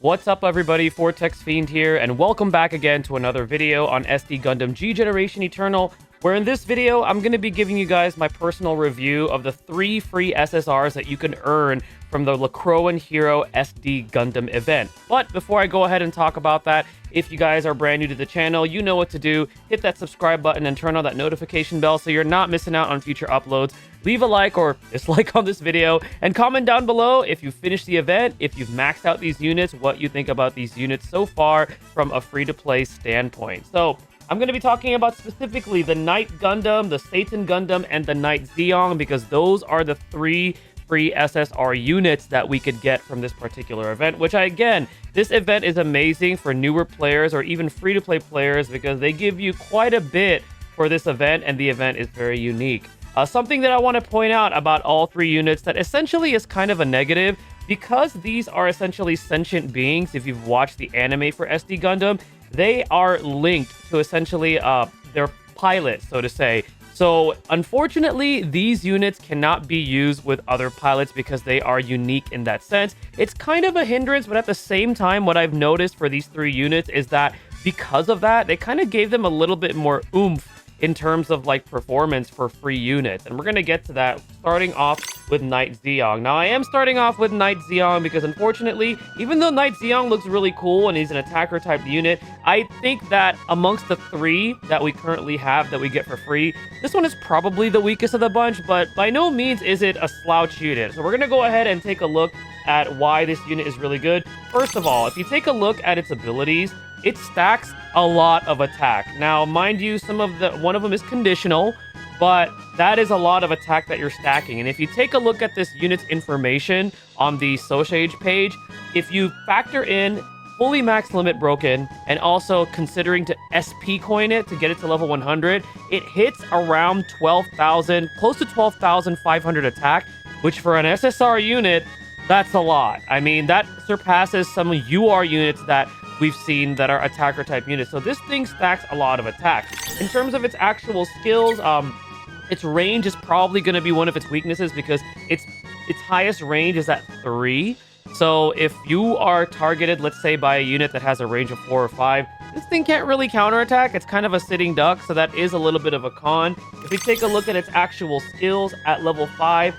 What's up everybody, Fortexfiend here, and welcome back again to another video on SD Gundam G Generation Eternal, where in this video, I'm going to be giving you guys my personal review of the 3 free SSRs that you can earn from the LACROAN Hero SD Gundam event. But before I go ahead and talk about that, if you guys are brand new to the channel, you know what to do. Hit that subscribe button and turn on that notification bell so you're not missing out on future uploads. Leave a like or dislike on this video, and comment down below if you finished the event, if you've maxed out these units, what you think about these units so far from a free-to-play standpoint. So, I'm going to be talking about specifically the Knight Gundam, the Satan Gundam, and the Knight Zeong, because those are the 3 free SSR units that we could get from this particular event, which this event is amazing for newer players or even free-to-play players because they give you quite a bit for this event, and the event is very unique. Something that I want to point out about all 3 units that essentially is kind of a negative, because these are essentially sentient beings. If you've watched the anime for SD Gundam, they are linked to essentially their pilot, so to say. So, unfortunately, these units cannot be used with other pilots because they are unique in that sense. It's kind of a hindrance, but at the same time, what I've noticed for these 3 units is that because of that, they kind of gave them a little bit more oomph in terms of like performance for free units, and we're gonna get to that starting off with Knight Zeong. Now I am starting off with Knight Zeong because unfortunately, even though Knight Zeong looks really cool and he's an attacker type unit, I think that amongst the 3 that we currently have that we get for free, this one is probably the weakest of the bunch, but by no means is it a slouch unit. So we're gonna go ahead and take a look at why this unit is really good. First of all, if you take a look at its abilities, it stacks a lot of attack. Now, mind you, one of them is conditional, but that is a lot of attack that you're stacking. And if you take a look at this unit's information on the Sociage page, if you factor in fully max limit broken and also considering to SP coin it to get it to level 100, it hits around 12,000, close to 12,500 attack, which for an SSR unit, that's a lot. I mean, that surpasses some UR units that we've seen that are attacker type units. So this thing stacks a lot of attack. In terms of its actual skills, its range is probably going to be one of its weaknesses because its highest range is at 3. So if you are targeted, let's say, by a unit that has a range of 4 or 5, this thing can't really counterattack. It's kind of a sitting duck, so that is a little bit of a con. If we take a look at its actual skills at level 5,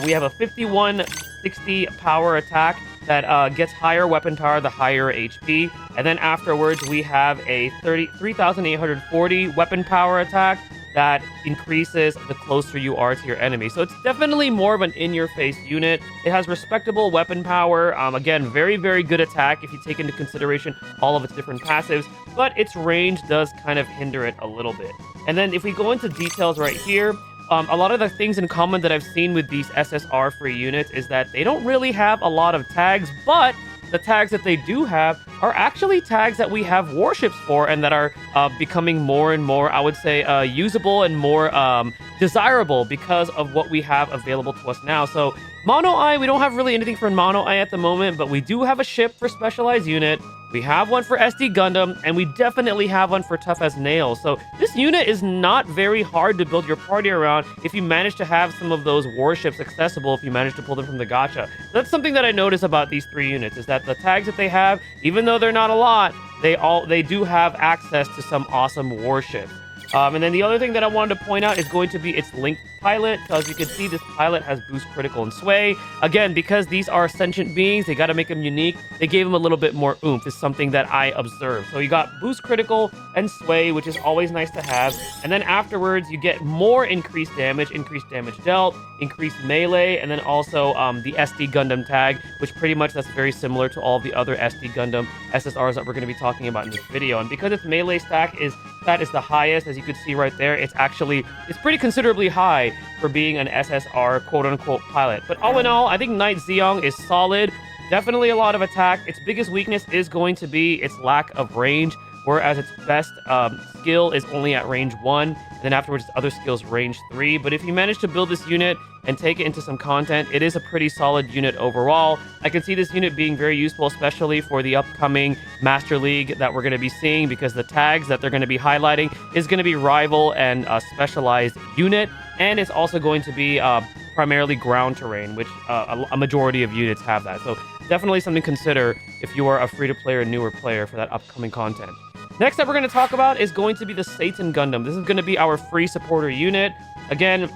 we have a 5160 power attack that gets higher weapon power the higher HP, and then afterwards we have a 3,840 weapon power attack that increases the closer you are to your enemy. So it's definitely more of an in-your-face unit. It has respectable weapon power. Again, very, very good attack if you take into consideration all of its different passives, but its range does kind of hinder it a little bit. And then if we go into details right here, a lot of the things in common that I've seen with these SSR free units is that they don't really have a lot of tags, but the tags that they do have are actually tags that we have warships for and that are becoming more and more, I would say, usable and more desirable because of what we have available to us now. So Mono Eye, we don't have really anything for Mono Eye at the moment, but we do have a ship for Specialized Unit. We have one for SD Gundam, and we definitely have one for Tough as Nails. So this unit is not very hard to build your party around if you manage to have some of those warships accessible, if you manage to pull them from the gacha. That's something that I notice about these 3 units, is that the tags that they have, even though they're not a lot, they do have access to some awesome warships. And then the other thing that I wanted to point out is going to be its linked pilot. So as you can see, this pilot has boost critical and sway. Again, because these are sentient beings, they got to make them unique. They gave them a little bit more oomph. Is something that I observed. So you got boost critical and sway, which is always nice to have. And then afterwards, you get more increased damage dealt, increased melee, and then also the SD Gundam tag, which pretty much that's very similar to all the other SD Gundam SSRs that we're going to be talking about in this video. And because its melee stack is the highest, as you can see right there, it's pretty considerably high for being an SSR quote-unquote pilot. But all in all, I think Knight Zeong is solid. Definitely a lot of attack. Its biggest weakness is going to be its lack of range, whereas its best skill is only at range 1, and then afterwards its other skills range 3. But if you manage to build this unit and take it into some content, it is a pretty solid unit overall. I can see this unit being very useful, especially for the upcoming Master League that we're going to be seeing, because the tags that they're going to be highlighting is going to be Rival and Specialized Unit, and it's also going to be primarily ground terrain, which a majority of units have that. So definitely something to consider if you are a free-to-play or newer player for that upcoming content. Next up we're going to talk about is going to be the Satan Gundam. This is going to be our free supporter unit. Again,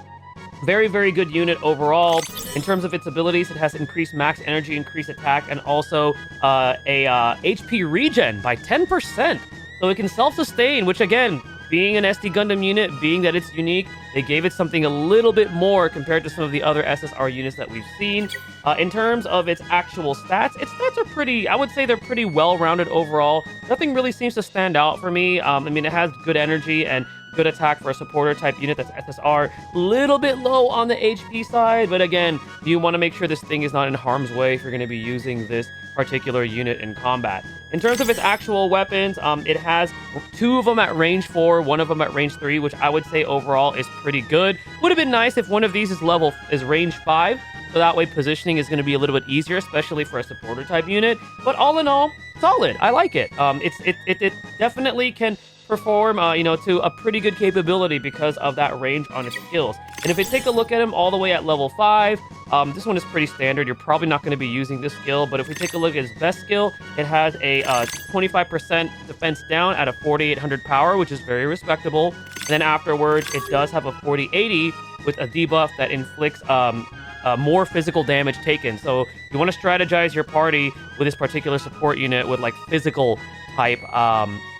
very, very good unit overall. In terms of its abilities, it has increased max energy, increased attack, and also HP regen by 10%. So it can self-sustain, which again, being an SD Gundam unit, being that it's unique, they gave it something a little bit more compared to some of the other SSR units that we've seen. In terms of its actual stats, its stats are pretty, I would say they're pretty well-rounded overall. Nothing really seems to stand out for me. I mean, it has good energy and good attack for a supporter type unit that's SSR. Little bit low on the HP side, but again, you want to make sure this thing is not in harm's way if you're going to be using this particular unit in combat. In terms of its actual weapons, it has 2 of them at range 4, 1 of them at range 3, which I would say overall is pretty good. Would have been nice if one of these is range 5, so that way positioning is going to be a little bit easier, especially for a supporter type unit. But all in all, solid. I like it. It definitely can perform, to a pretty good capability because of that range on its skills. And if we take a look at him all the way at level 5, this one is pretty standard. You're probably not going to be using this skill, but if we take a look at his best skill, it has a 25% defense down at a 4800 power, which is very respectable. And then afterwards, it does have a 4080 with a debuff that inflicts more physical damage taken. So you want to strategize your party with this particular support unit with like physical type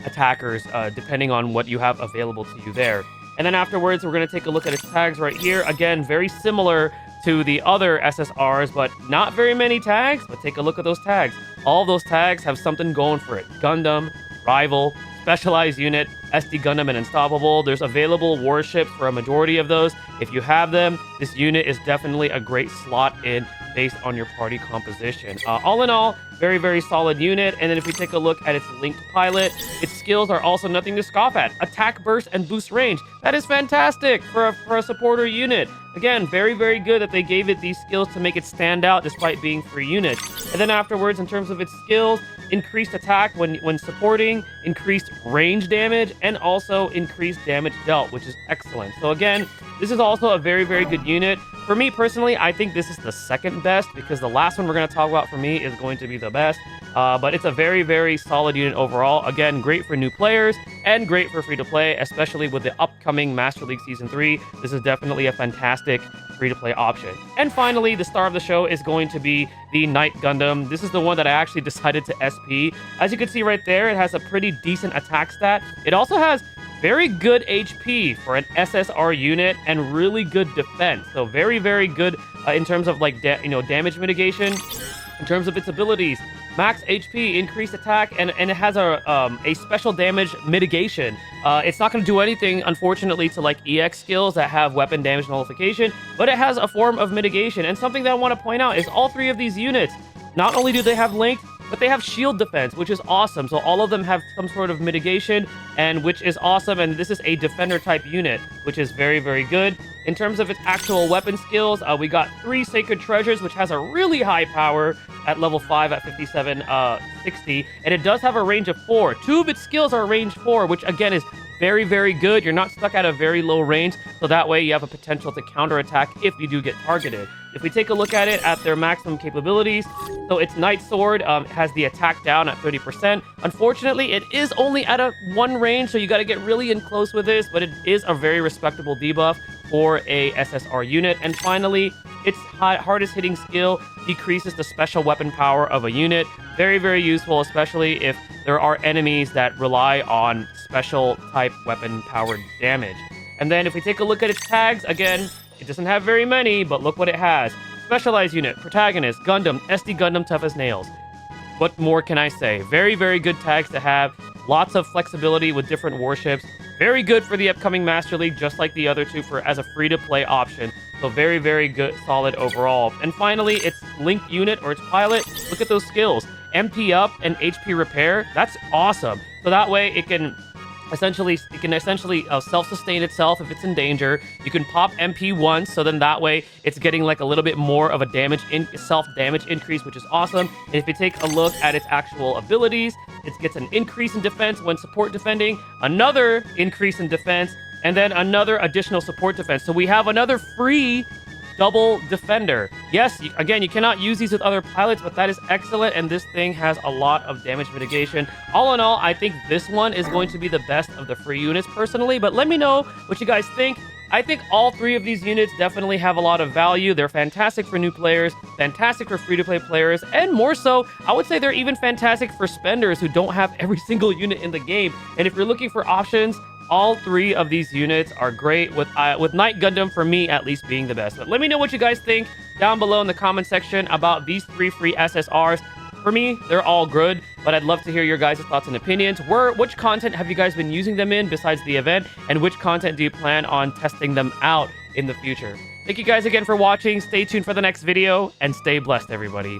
attackers, depending on what you have available to you there. And then afterwards, we're going to take a look at its tags right here. Again, very similar to the other SSRs, but not very many tags. But take a look at those tags. All those tags have something going for it. Gundam, Rival, Specialized Unit, SD Gundam, and Unstoppable. There's available warships for a majority of those. If you have them, this unit is definitely a great slot in based on your party composition. All in all, very, very solid unit. And then if we take a look at its linked pilot, its skills are also nothing to scoff at. Attack, burst, and boost range. That is fantastic for a supporter unit. Again, very, very good that they gave it these skills to make it stand out despite being free units. And then afterwards, in terms of its skills, increased attack when supporting, increased range damage, and also increased damage dealt, which is excellent. So again, this is also a very, very good unit. For me personally, I think this is the second best because the last one we're going to talk about for me is going to be the best. But it's a very, very solid unit overall. Again, great for new players and great for free-to-play, especially with the upcoming Master League Season 3. This is definitely a fantastic free-to-play option. And finally, the star of the show is going to be the Knight Gundam. This is the one that I actually decided to SP. As you can see right there, it has a pretty decent attack stat. It also has very good HP for an SSR unit and really good defense. So very, very good in terms of like damage mitigation. In terms of its abilities, max HP, increased attack, and it has a special damage mitigation. It's not going to do anything, unfortunately, to like EX skills that have weapon damage nullification, but it has a form of mitigation. And something that I want to point out is all 3 of these units, not only do they have length, but they have shield defense, which is awesome. So all of them have some sort of mitigation, and which is awesome. And this is a defender type unit, which is very, very good. In terms of its actual weapon skills, we got 3 Sacred Treasures, which has a really high power at level 5 at 5760. And it does have a range of 4. 2 of its skills are range 4, which again is very, very good. You're not stuck at a very low range, so that way you have a potential to counterattack if you do get targeted. If we take a look at it at their maximum capabilities, so its Knight Sword has the attack down at 30%. Unfortunately, it is only at a 1 range, so you got to get really in close with this, but it is a very respectable debuff for a SSR unit. And finally, its hardest hitting skill decreases the special weapon power of a unit. Very, very useful, especially if there are enemies that rely on special type weapon powered damage. And then if we take a look at its tags, again, it doesn't have very many, but look what it has. Specialized Unit, Protagonist, Gundam, SD Gundam, Tough as Nails. What more can I say? Very, very good tags to have. Lots of flexibility with different warships. Very good for the upcoming Master League, just like the other 2 as a free-to-play option. So very, very good, solid overall. And finally, its linked unit or its pilot, look at those skills. MP up and HP repair. That's awesome. So that way it can essentially self-sustain itself if it's in danger. You can pop MP once, so then that way it's getting like a little bit more of a self-damage increase, which is awesome. And if you take a look at its actual abilities, it gets an increase in defense when support defending, another increase in defense, and then another additional support defense. So we have another free Double Defender. Yes, again, you cannot use these with other pilots, but that is excellent, and this thing has a lot of damage mitigation. All in all, I think this one is going to be the best of the free units personally, but let me know what you guys think. I think all three of these units definitely have a lot of value. They're fantastic for new players, fantastic for free-to-play players, and more so, I would say they're even fantastic for spenders who don't have every single unit in the game. And if you're looking for options, all three of these units are great, with Knight Gundam, for me, at least being the best. But let me know what you guys think down below in the comment section about these three free SSRs. For me, they're all good, but I'd love to hear your guys' thoughts and opinions. Which content have you guys been using them in besides the event, and which content do you plan on testing them out in the future? Thank you guys again for watching. Stay tuned for the next video, and stay blessed, everybody.